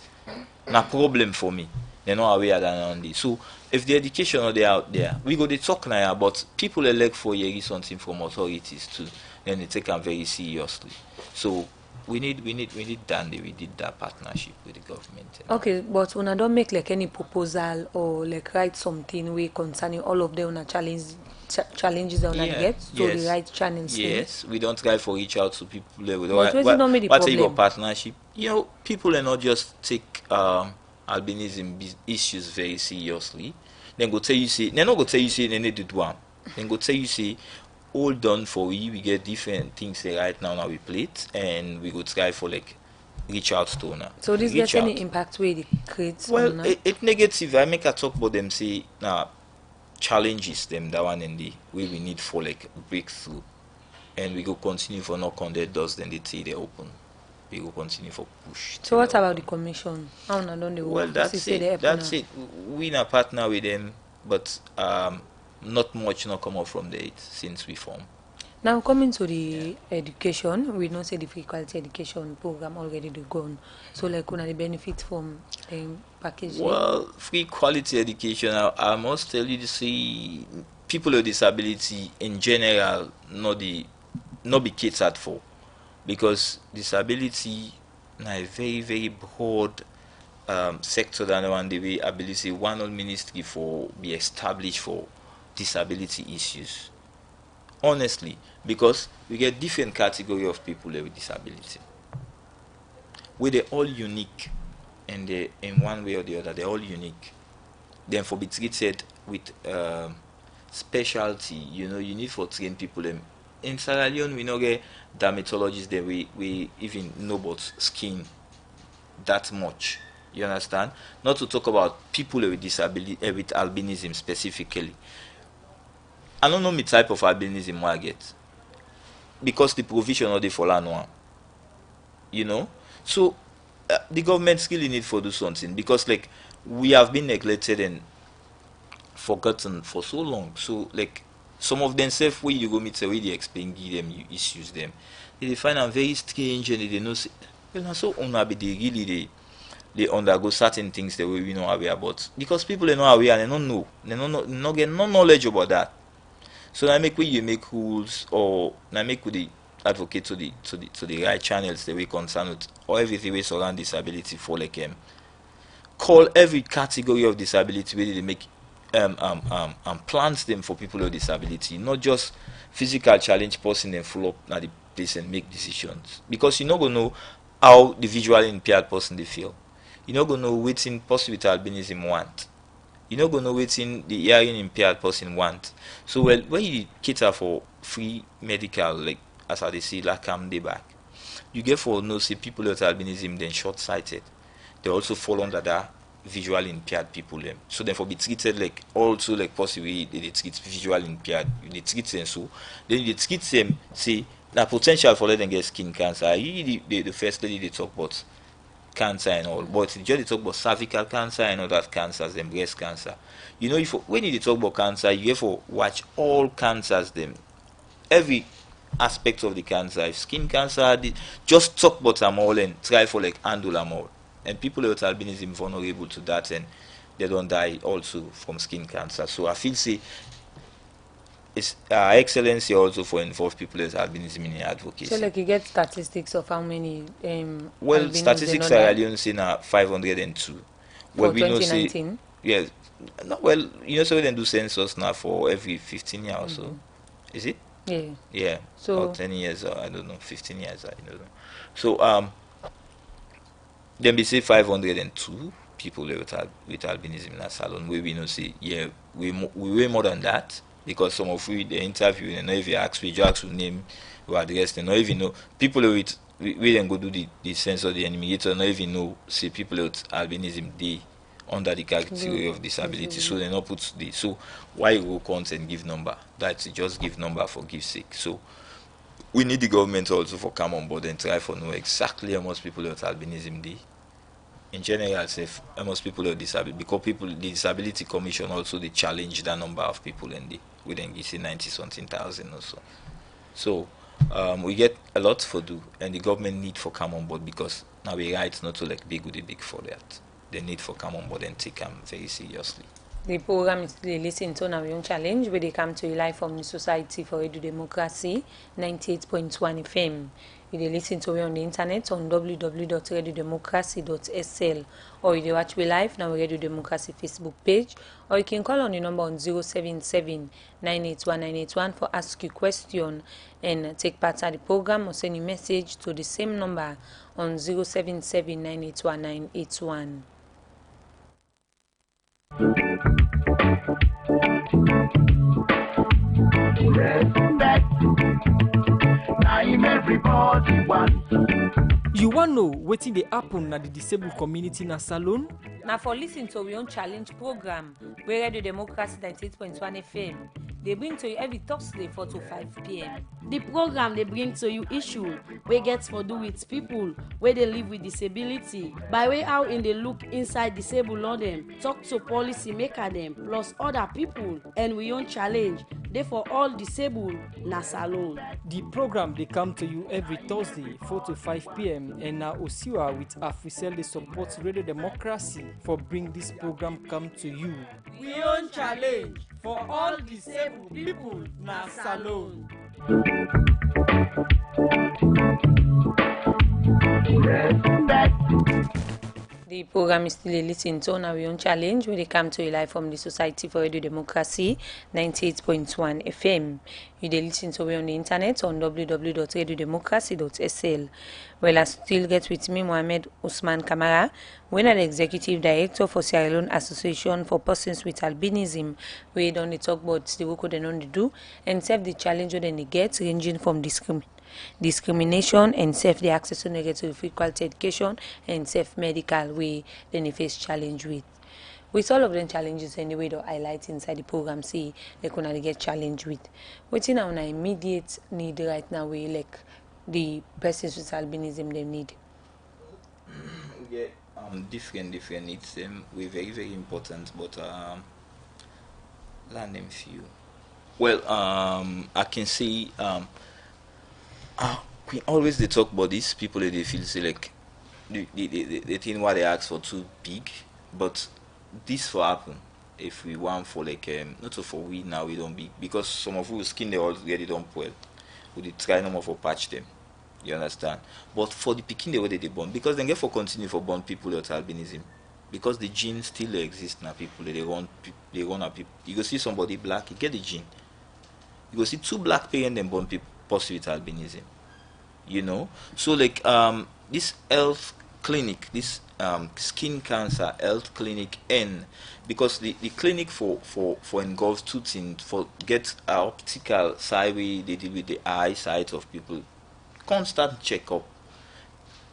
Speaker 6: na problem for me. They're not aware than on this. So if the education are there out there, we go to talk now, but people elect for hearing something from authorities too. Then they take them very seriously. So we need Dandy. We did that partnership with the government.
Speaker 3: Okay, but when I don't make like any proposal or like write something way concerning all of them on a challenges that we get to the right channels.
Speaker 6: Yes, we don't try for reach out to people.
Speaker 3: But what not make the problem?
Speaker 6: About partnership? People are not just take albinism issues very seriously. Then go tell you say they're not go tell you say they need to do one. Then go tell you say all done for we get different things right now we plate and we go try for like reach out to owner.
Speaker 3: So this gets any impact where it creates?
Speaker 6: Well, it negative. I make a talk about them say now challenges them that one and the way we need for like breakthrough, and we go continue for knock on their doors. Then they say they open. We go continue for push.
Speaker 3: So what about the commission? How not done the work?
Speaker 6: Well, that's it. That's it. We na partner with them, but not much not come out from there since we form.
Speaker 3: Now coming to the education, we know say the free quality education program already gone. So like one of the benefits from the package.
Speaker 6: Well, free quality education, I must tell you to see people with disability in general not be catered for, because disability na a very very broad sector than one the way ability one old ministry for be established for disability issues. Honestly, because we get different category of people with disability, where they're all unique, and they in one way or the other they're all unique. Then for be treated with specialty, you need for train people. In Sierra Leone, we know get dermatologists that we even know about skin that much. You understand? Not to talk about people with disability, with albinism specifically. I don't know the type of albinism I get, because the provision of the fallen one. So the government really need for do something, because like we have been neglected and forgotten for so long. So like some of them self where you go meet where they explain give them you issues them, they find them very strange and they know say well so be they undergo certain things the way we know aware about, because people are not aware and they don't get no knowledge about that. So I make you make rules, or I make the advocate to the right channels the way concerned with or everything we surround disability for like call every category of disability where they make plans them for people with disability, not just physical challenge person and follow up at the place and make decisions, because you're not gonna know how the visually impaired person they feel. You're not gonna know what in person with albinism want. You're not gonna know what in the hearing impaired person want. So when you cater for free medical, like as I say, like day back, you get for no see people with albinism then short sighted. They also fall under that visually impaired people them. So therefore be treated like also like possibly they treat visually impaired. They treat them so then they treat them say the potential for them get skin cancer. The first lady they talk about cancer and all, but just they talk about cervical cancer and other cancers and breast cancer. If when you talk about cancer, you have to watch all cancers them, every aspect of the cancer. If skin cancer, just talk about them all and try for like handle them all. And people with albinism vulnerable to that, and they don't die also from skin cancer. So I feel say it's excellency also for involve people with albinism in advocacy.
Speaker 3: So like you get statistics of how many
Speaker 6: well statistics are really saying 502.
Speaker 3: Well, we 2019?
Speaker 6: Know say yes. No, well, so they do census now for every 15 years or so. Is it?
Speaker 3: Yeah.
Speaker 6: Yeah.
Speaker 3: So
Speaker 6: or 10 years or I don't know, 15 years I don't know. So then we say 502 people with albinism in a salon. We know say we way more than that, because some of we the interview and if you ask we just name or address, they not even know people with we then go do the census the enumerator not even know say people with albinism they under the category of disability, so they not put the so why you go count and give number? That's just give number for give sake. So we need the government also for come on board and try for know exactly how much people with albinism they. In general, say how much people with disability, because the disability commission also they challenge that number of people and they we then give say 90-something thousand or so. So we get a lot for do, and the government need for come on board, because now we right not to like big for that. They need for come on board and take them very seriously.
Speaker 3: The program is still listening to our Young Challenge, where they come to you live from the Society for Radio Democracy, 98.1 FM. You dey listen to me on the internet on www.radiodemocracy.sl, or you dey watch me live now Radio Democracy Facebook page, or you can call on the number on 077 981 981 for ask you question and take part of the program, or send a message to the same number on 077 981 981.
Speaker 1: Respect. Time everybody wants.
Speaker 2: You wan know wetin dey happen na the disabled community na salon?
Speaker 3: Na for listen to our own challenge program wey Radio Democracy 98.1 FM dey bring to you every Thursday 4 to 5 p.m.
Speaker 4: The program dey bring to you issue wey get for do with people wey dey live with disability, by way how in dey look inside disabled law dem, talk to policy maker dem, plus other people, and we own challenge dey for all disabled na salon.
Speaker 2: The program dey come to you every Thursday 4 to 5 p.m. and na Osiwa with Africell dey support Radio Democracy for bring this program come to you.
Speaker 5: We own challenge for all disabled people na salon.
Speaker 1: Respect.
Speaker 3: The program is still listening to our own challenge, where they come to you live from the Society for Radio Democracy, 98.1 FM. You dey listen to me on the internet on www.radiodemocracy.sl. Well, I still get with me Mohamed Usman Kamara, when I'm the Executive Director for Sierra Leone Association for Persons with Albinism, where don dey talk about the work they don dey do and serve the challenge wey they get, ranging from discrimination and safe the access to negative free quality education and safe medical way then they face challenge with all of them challenges anyway to highlight inside the program, see they gonna get challenge with waiting on an immediate need right now way like the persons with albinism they need.
Speaker 6: Yeah, different needs them we very important, but land them few. Well, I can say we always they talk about these people that they feel say like the thing what they ask for too big, but this for happen if we want for like not so for we now we don't big, because some of whose skin they already don't well, we dey try no more for patch them. You understand? But for the picking the way they born, because they get for continue for born people with albinism, because the gene still exists now. People they run a people. You go see somebody black, you get the gene. You go see two black parents then born people possible with albinism. You know, so like this health clinic, this skin cancer health clinic, and because the clinic for engulfs two things, for get optical side way they deal with the eyesight of people, constant checkup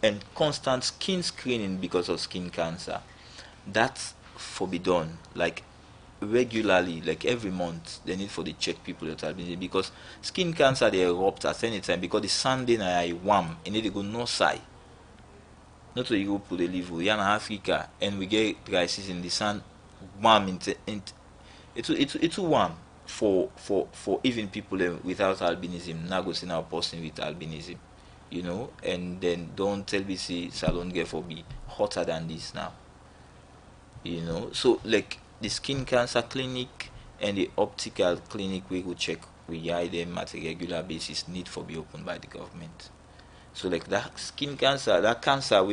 Speaker 6: and constant skin screening because of skin cancer. That's forbidden, like regularly, like every month they need for the check people that have been, because skin cancer they erupt at any time, because the Sunday night warm and they go no side. Not to Europe they live we in Africa and we get dry season, the sun warm it's warm for even people without albinism. Now go see now person with albinism, you know, and then don't tell me say salon get for be hotter than this now. You know, so like the skin cancer clinic and the optical clinic we go check we eye them at a regular basis need for be opened by the government. So like that skin cancer, that cancer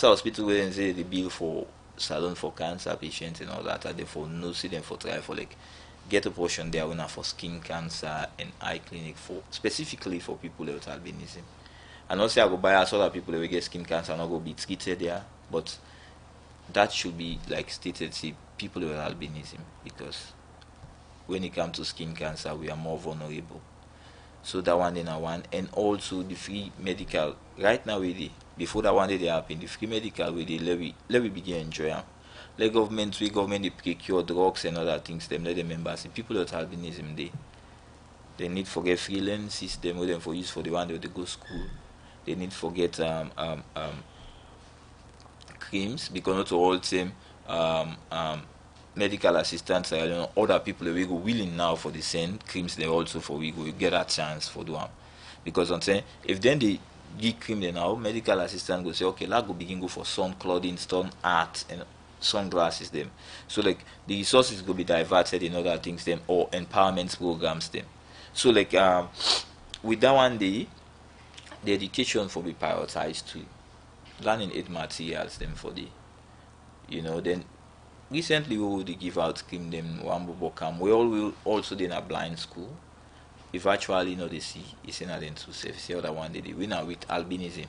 Speaker 6: hospital where they say the bill for salon for cancer patients and all that, and therefore no see them for try for like get a portion there when for skin cancer and eye clinic for specifically for people with albinism. And also I go buy us other people that will get skin cancer not go be treated there, but that should be like stated, see people with albinism, because when it comes to skin cancer we are more vulnerable. So that one in a one, and also the free medical right now we before that one day they happen, the free medical we let we begin enjoy them. Let government they procure drugs and other things, them let the members, the people with albinism they need for get free learning system with them for use for the one that they go school. They need for get creams, because not all them medical assistants and other people that we go willing now for the same creams they also for we go get a chance for do them. Because I'm saying if then they give cream then now medical assistant go say okay let's go begin go for sun clothing, sun art and sunglasses them. So like the resources will be diverted in other things them or empowerment programs them. So like with that one day, the education for be prioritized to learning aid materials them for the then recently we will give out scheme them one cam. We all will also in a blind school. If actually they see it's in them to safe. See other one they winner with albinism.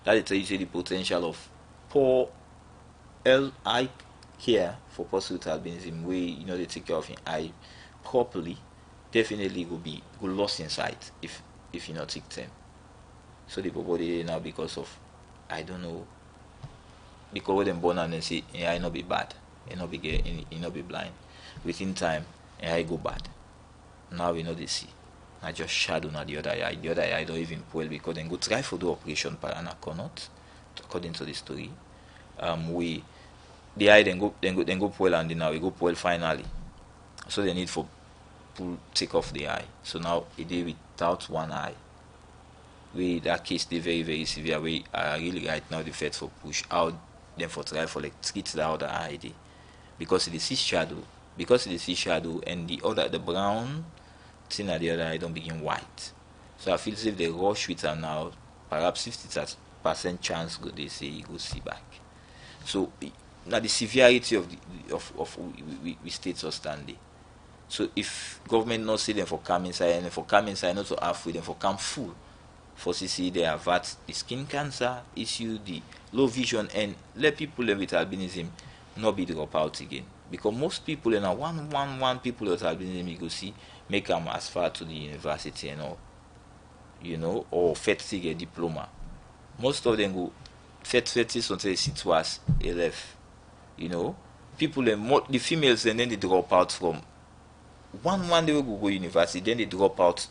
Speaker 6: That is you see the potential of poor eye care for person with albinism where they take care of your eye properly, definitely will be good lost in sight if you not take them. So the people they now because of I don't know because when them born and they say I not be bad, I not be get I not be blind. Within time I go bad. Now we know they see. I just shadow na the other eye. The other eye don't even pull because then go try for the operation parana cannot, according to the story. We the eye then go pull and then now we go pull finally. So they need for pull take off the eye. So now it is without one eye. We that case they very very severe. We are really right now the first for push out then for try for like treat the other eye dey. Because it is see shadow. Because it is see shadow and the brown thing at the other eye don't begin white. So I feel as if they rush with her now, perhaps 50% chance go they say you go see back. So now the severity of we states or standing. So if government not see them for come inside and for come inside not to halfway them for come full for CC they avert the skin cancer issue, the low vision and let people live with albinism not be drop out again. Because most people in a one people with albinism you go see make them as far to the university and all, or fet to get diploma. Most of them go fet until they sit was 11. People the females and then they drop out from one day will go university, then they drop out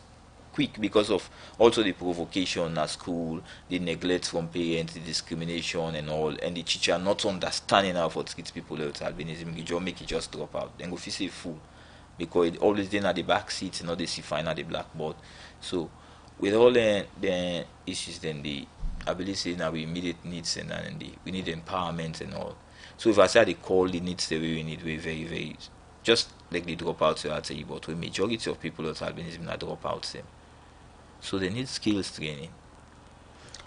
Speaker 6: quick because of also the provocation at school, the neglect from parents, the discrimination and all, and the teacher not understanding how to treat people with albinism, you just make it just drop out. Then go feel say fool. Because it always then at the back seat, they see fine at the blackboard. So with all the issues then the ability now we immediate needs and we need empowerment and all. So if I say they call the needs the way we need, we very, very just like the dropouts I tell you, but the majority of people with albinism not drop out them. So they need skills training.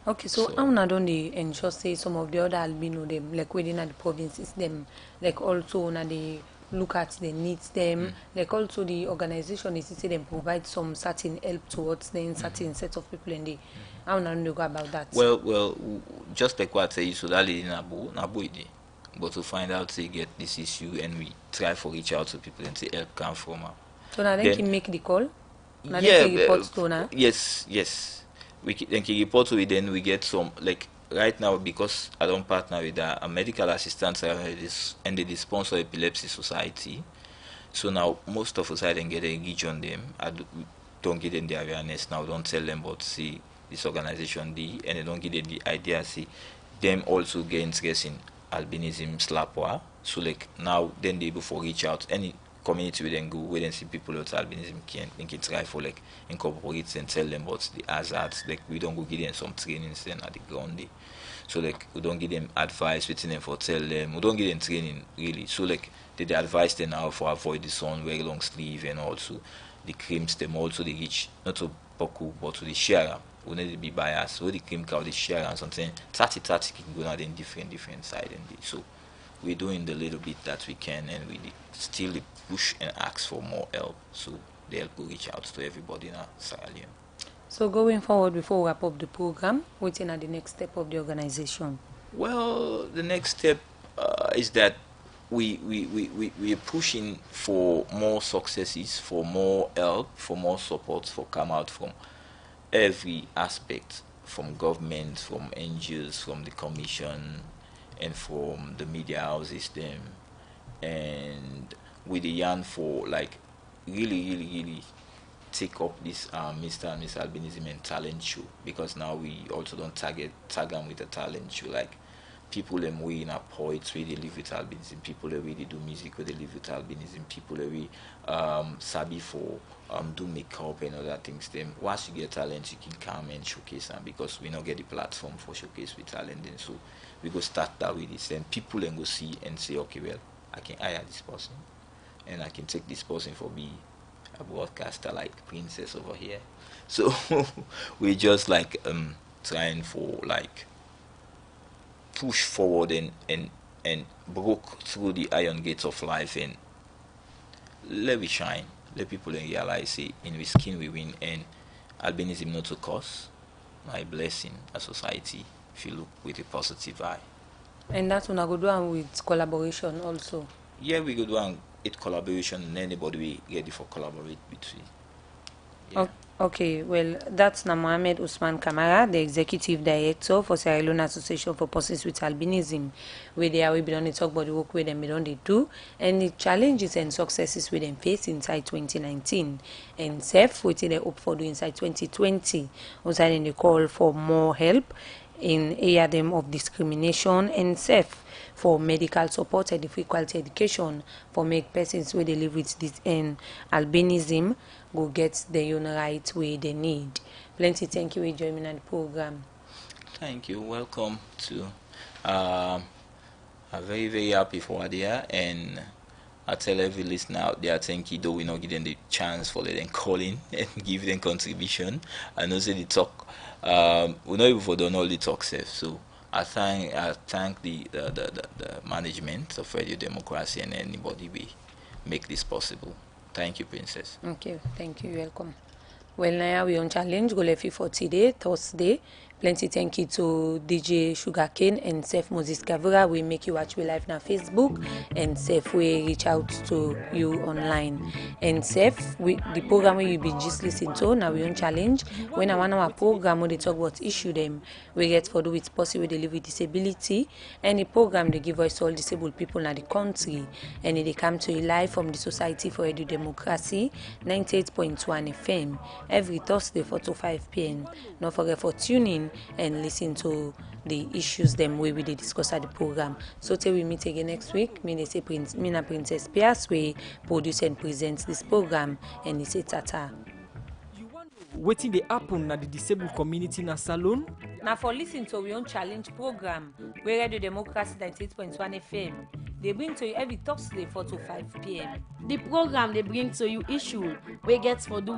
Speaker 3: Okay, so how not only ensure say some of the other albino them like within the provinces them like also na they look at the needs them like also the organization is say them provide some certain help towards them certain set of people and they how not only go about that.
Speaker 6: Well just like what I say so that lady Nabu but to find out say get this issue and we try for reach out to people and say help come from her.
Speaker 3: So now they can make the call? Now
Speaker 6: yeah,
Speaker 3: they can report to now?
Speaker 6: Yes. We can report to it, then we get some like right now because I don't partner with a medical assistant and they sponsor epilepsy society. So now most of us I then get engaged on them. Don't give them the awareness now, don't tell them about see this organization and they don't give them the idea see them also get interest in albinism slapwa. So like now then they able for reach out any community we then go where then see people with albinism can try for like incorporate and tell them about the hazards. Like we don't go give them some trainings then at the ground day. So like we don't give them advice waiting them for tell them we don't give them training really. So like they advise them now for avoid the sun, wear long sleeve and also the creams them also they reach not to Boku but to the share. We need to be biased. So the cream cow the share and something 30 can go out in different side and so we're doing the little bit that we can and we still push and ask for more help so the help will reach out to everybody in our Sierra Leone.
Speaker 3: So going forward before we wrap up the program, what's in the next step of the organization?
Speaker 6: Well, the next step is that we are pushing for more successes, for more help, for more support for come out from every aspect, from government, from NGOs, from the commission and from the media houses them, and with the yarn for like really take up this Mr. and Miss Albinism and talent show, because now we also don't tag them with a talent show like people them we in our poets where they live with albinism, people that really do music where they live with albinism, people that we sabi for do makeup and other things. Then once you get talent, you can come and showcase them, because we not get the platform for showcase with talent. And so we go start that with this, and people then go see and say, okay, well, I can hire this person, and I can take this person for be a broadcaster like Princess over here. So we just like trying for like push forward and broke through the iron gates of life, and let we shine. Let people realize, say, in we skin we win, and albinism not to cause my blessing a society if you look with a positive eye.
Speaker 3: And that's when I go do with collaboration also.
Speaker 6: Yeah, we go do it collaboration, and anybody we ready for collaborate between. Yeah.
Speaker 3: Okay, well, that's Mohamed Usman Kamara, the Executive Director for Sierra Leone Association for Persons with Albinism, where they are, we be on the talk about the work with them, we don't they do, and the challenges and successes with them face inside 2019, and self, what they hope for do inside 2020, also in the call for more help in area them of discrimination, and safe for medical support and free quality education for make persons where they live with this albinism go get the own right way they need. Plenty thank you for joining the program.
Speaker 6: Thank you. Welcome to I'm very, very happy for there, and I tell every listener out there, thank you, though we not give them the chance for them call in and give them contribution. And also the talk, we not even for done all the talk safe. So I thank the management of Radio Democracy and anybody we make this possible. Thank you, Princess.
Speaker 3: Okay, thank you, welcome. Well, now we on challenge, go left for today, Thursday. Plenty thank you to DJ Sugarcane and Seth Moses Gavura. We make you watch we live on Facebook, and Seth we reach out to you online. And Seth, the program where you be just listening to, now we on challenge. When I want our program where they talk about issue them, we get for do with person they live with disability. And the program they give us all disabled people in the country. And they come to you live from the Society for Edu Democracy, 98.1 FM, every Thursday 4 to 5 p.m. Don't forget for tuning and listen to the issues them way we discuss at the program. So till we meet again next week, me say Princess Pierce, we produce and present this program, and they say tata.
Speaker 2: Waiting they happen at the disabled community in Salon.
Speaker 3: Now for listening to our own challenge program, we Radio Democracy 98.1 FM. They bring to you every Thursday 4 to 5 p.m.
Speaker 4: The program they bring to you issue we get for do